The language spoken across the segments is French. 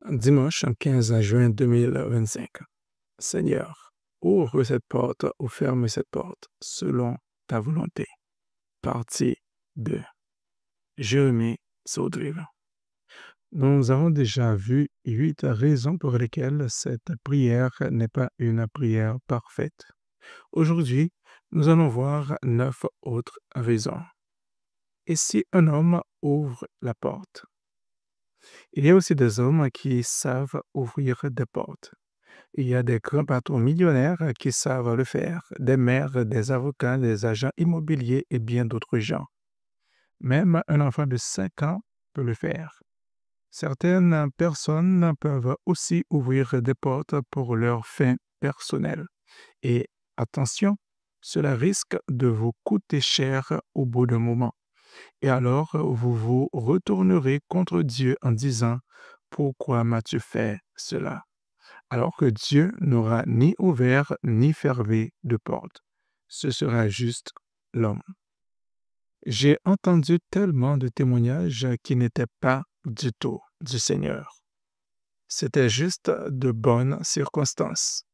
Dimanche 15 juin 2025. Seigneur, ouvre cette porte ou ferme cette porte selon ta volonté. Partie 2. Jérémie Saudrive. Nous avons déjà vu 8 raisons pour lesquelles cette prière n'est pas une prière parfaite. Aujourd'hui, nous allons voir 9 autres raisons. Et si un homme ouvre la porte? Il y a aussi des hommes qui savent ouvrir des portes. Il y a des grands patrons millionnaires qui savent le faire, des maires, des avocats, des agents immobiliers et bien d'autres gens. Même un enfant de 5 ans peut le faire. Certaines personnes peuvent aussi ouvrir des portes pour leurs fins personnelles. Et attention, cela risque de vous coûter cher au bout d'un moment. Et alors, vous vous retournerez contre Dieu en disant, pourquoi m'as-tu fait cela? Alors que Dieu n'aura ni ouvert ni fermé de porte. Ce sera juste l'homme. J'ai entendu tellement de témoignages qui n'étaient pas du tout du Seigneur. C'était juste de bonnes circonstances.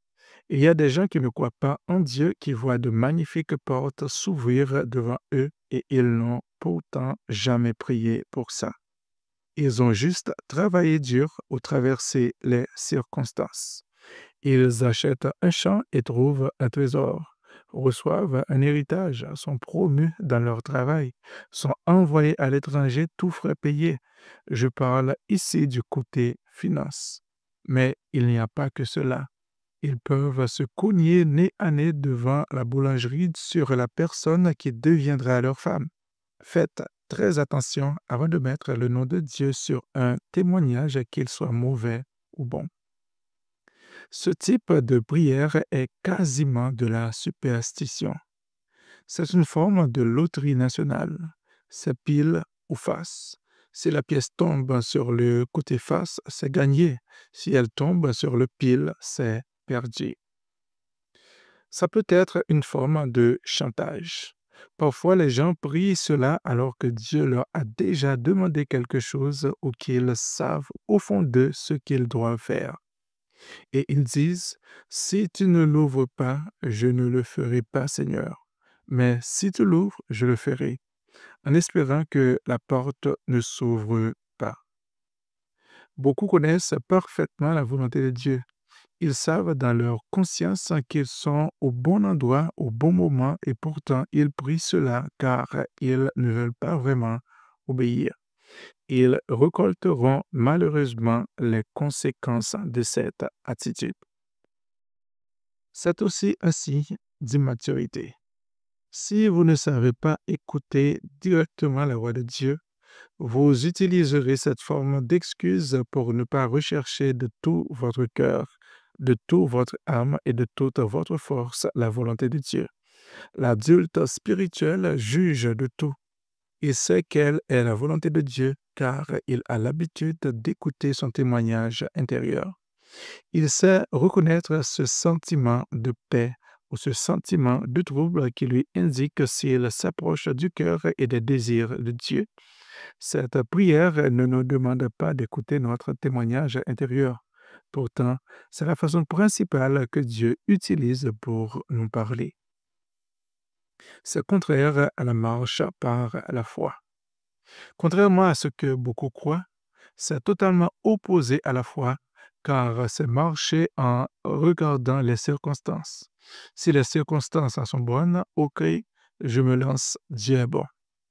Il y a des gens qui ne croient pas en Dieu, qui voient de magnifiques portes s'ouvrir devant eux et ils n'ont pourtant jamais prié pour ça. Ils ont juste travaillé dur ou traversé les circonstances. Ils achètent un champ et trouvent un trésor, reçoivent un héritage, sont promus dans leur travail, sont envoyés à l'étranger, tout frais payés. Je parle ici du côté finance. Mais il n'y a pas que cela. Ils peuvent se cogner nez à nez devant la boulangerie sur la personne qui deviendra leur femme. Faites très attention avant de mettre le nom de Dieu sur un témoignage, qu'il soit mauvais ou bon. Ce type de prière est quasiment de la superstition. C'est une forme de loterie nationale. C'est pile ou face. Si la pièce tombe sur le côté face, c'est gagné. Si elle tombe sur le pile, c'est perdu. Ça peut être une forme de chantage. Parfois, les gens prient cela alors que Dieu leur a déjà demandé quelque chose ou qu'ils savent au fond d'eux ce qu'ils doivent faire. Et ils disent, si tu ne l'ouvres pas, je ne le ferai pas, Seigneur. Mais si tu l'ouvres, je le ferai, en espérant que la porte ne s'ouvre pas. Beaucoup connaissent parfaitement la volonté de Dieu. Ils savent dans leur conscience qu'ils sont au bon endroit, au bon moment, et pourtant ils prient cela car ils ne veulent pas vraiment obéir. Ils récolteront malheureusement les conséquences de cette attitude. C'est aussi un signe d'immaturité. Si vous ne savez pas écouter directement la voix de Dieu, vous utiliserez cette forme d'excuse pour ne pas rechercher de tout votre cœur, de toute votre âme et de toute votre force la volonté de Dieu. L'adulte spirituel juge de tout. Il sait quelle est la volonté de Dieu car il a l'habitude d'écouter son témoignage intérieur. Il sait reconnaître ce sentiment de paix ou ce sentiment de trouble qui lui indique s'il s'approche du cœur et des désirs de Dieu. Cette prière ne nous demande pas d'écouter notre témoignage intérieur. Pourtant, c'est la façon principale que Dieu utilise pour nous parler. C'est contraire à la marche par la foi. Contrairement à ce que beaucoup croient, c'est totalement opposé à la foi, car c'est marcher en regardant les circonstances. Si les circonstances sont bonnes, ok, je me lance, Dieu est bon.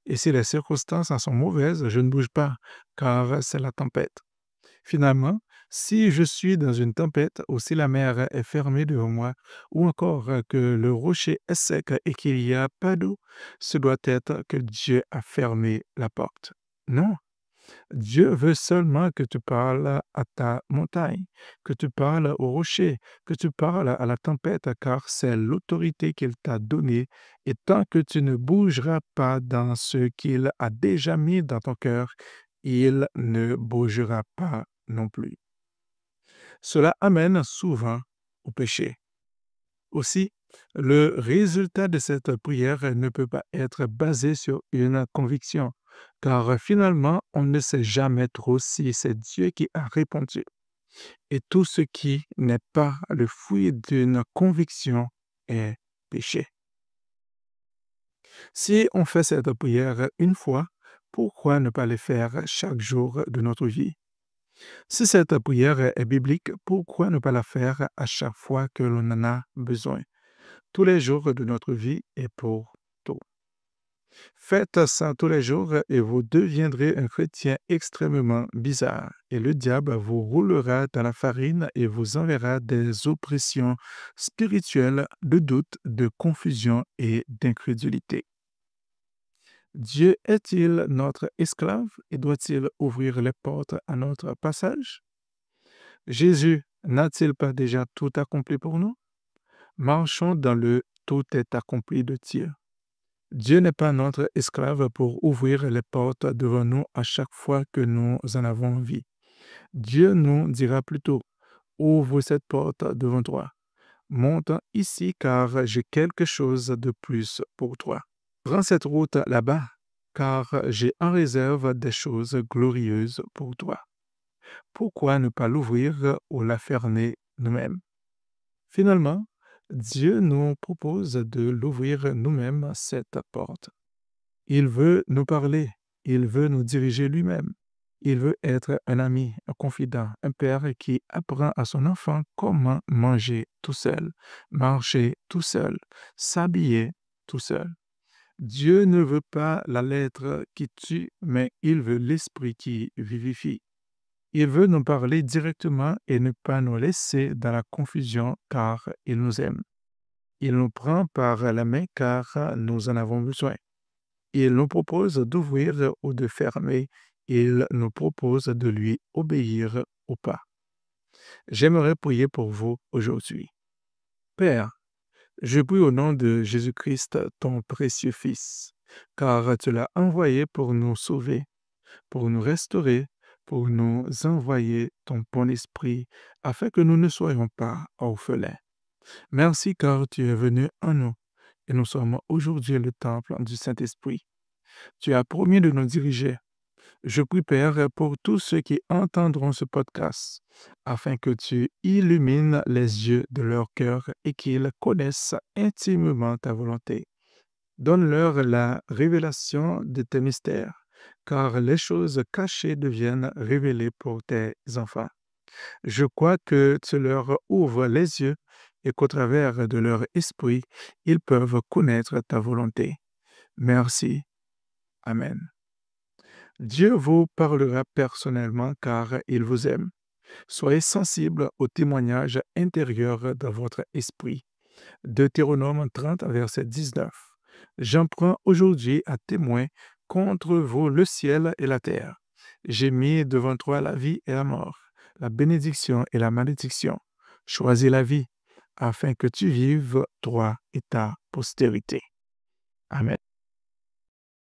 Et si les circonstances sont mauvaises, je ne bouge pas, car c'est la tempête. Finalement, si je suis dans une tempête ou si la mer est fermée devant moi, ou encore que le rocher est sec et qu'il n'y a pas d'eau, ce doit être que Dieu a fermé la porte. Non, Dieu veut seulement que tu parles à ta montagne, que tu parles au rocher, que tu parles à la tempête, car c'est l'autorité qu'il t'a donnée, et tant que tu ne bougeras pas dans ce qu'il a déjà mis dans ton cœur, il ne bougera pas non plus. Cela amène souvent au péché. Aussi, le résultat de cette prière ne peut pas être basé sur une conviction, car finalement, on ne sait jamais trop si c'est Dieu qui a répondu. Et tout ce qui n'est pas le fruit d'une conviction est péché. Si on fait cette prière une fois, pourquoi ne pas le faire chaque jour de notre vie? Si cette prière est biblique, pourquoi ne pas la faire à chaque fois que l'on en a besoin? Tous les jours de notre vie et pour tout. Faites ça tous les jours et vous deviendrez un chrétien extrêmement bizarre. Et le diable vous roulera dans la farine et vous enverra des oppressions spirituelles de doute, de confusion et d'incrédulité. Dieu est-il notre esclave et doit-il ouvrir les portes à notre passage? Jésus n'a-t-il pas déjà tout accompli pour nous? Marchons dans le tout est accompli de Dieu. Dieu n'est pas notre esclave pour ouvrir les portes devant nous à chaque fois que nous en avons envie. Dieu nous dira plutôt, ouvre cette porte devant toi. Monte ici car j'ai quelque chose de plus pour toi. Prends cette route là-bas car j'ai en réserve des choses glorieuses pour toi. Pourquoi ne pas l'ouvrir ou la fermer nous-mêmes? Finalement, Dieu nous propose de l'ouvrir nous-mêmes cette porte. Il veut nous parler, il veut nous diriger lui-même. Il veut être un ami, un confident, un père qui apprend à son enfant comment manger tout seul, marcher tout seul, s'habiller tout seul. Dieu ne veut pas la lettre qui tue, mais il veut l'esprit qui vivifie. Il veut nous parler directement et ne pas nous laisser dans la confusion car il nous aime. Il nous prend par la main car nous en avons besoin. Il nous propose d'ouvrir ou de fermer. Il nous propose de lui obéir ou pas. J'aimerais prier pour vous aujourd'hui. Père, je prie au nom de Jésus-Christ, ton précieux Fils, car tu l'as envoyé pour nous sauver, pour nous restaurer, pour nous envoyer ton bon esprit, afin que nous ne soyons pas orphelins. Merci car tu es venu en nous, et nous sommes aujourd'hui le temple du Saint-Esprit. Tu as promis de nous diriger. Je prie, Père, pour tous ceux qui entendront ce podcast, afin que tu illumines les yeux de leur cœur et qu'ils connaissent intimement ta volonté. Donne-leur la révélation de tes mystères, car les choses cachées deviennent révélées pour tes enfants. Je crois que tu leur ouvres les yeux et qu'au travers de leur esprit, ils peuvent connaître ta volonté. Merci. Amen. Dieu vous parlera personnellement car il vous aime. Soyez sensibles au témoignage intérieur de votre esprit. Deutéronome 30, verset 19. J'en prends aujourd'hui à témoin contre vous le ciel et la terre. J'ai mis devant toi la vie et la mort, la bénédiction et la malédiction. Choisis la vie, afin que tu vives, toi et ta postérité. Amen.